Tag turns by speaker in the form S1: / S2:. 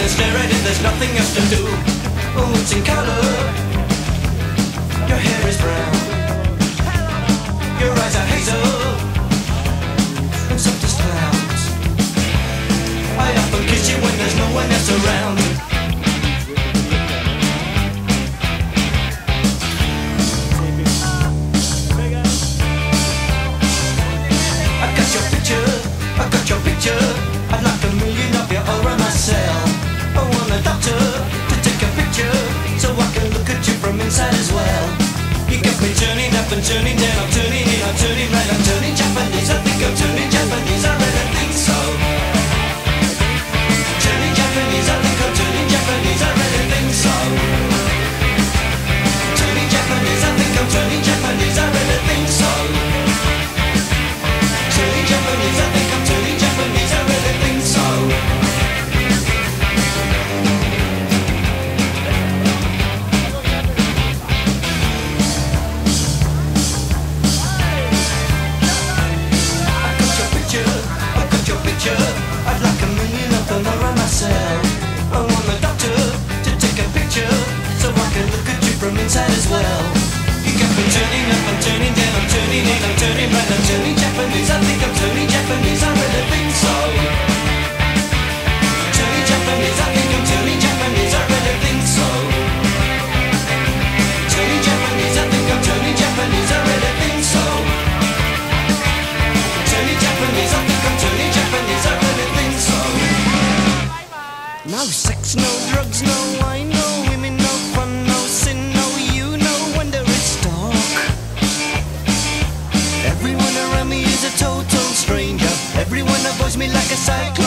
S1: and stare at it, there's nothing else to do. Oh, it's in color. Your hair is brown. Your eyes are hazel and soft as clouds. I often kiss you when there's no one else around. I got your picture. I'd like a million of you all around my cell. I want a doctor to take a picture so I can look at you from inside as well. You got me turning up and turning down, I'm turning in, I'm turning right, I'm turning Japanese. I think I'm turning Japanese, I really think so. Turning Japanese, I think I'm turning Japanese, I really think so. Turning Japanese, I think I'm turning Japanese, I really think so. Turning Japanese, I think I'm turning Japanese, I really think so. I got your picture, I'd like a million of them around myself. I want the doctor to take a picture so I can look at you from inside as well. You got me turning up, I'm turning down, I'm turning in, I'm turning right, I'm turning Japanese. I think I'm turning Japanese, I really think so. Turning Japanese, I think I'm turning Japanese, I really think so. Turning Japanese, I think I'm turning Japanese, I really think so. Turning Japanese, I think I'm turning Japanese, I really think so. No sex, no drugs, no wine, no women, no fun, no sin, no you, no wonder it's dark. Everyone around me is a total stranger. Everyone avoids me like a cyclone.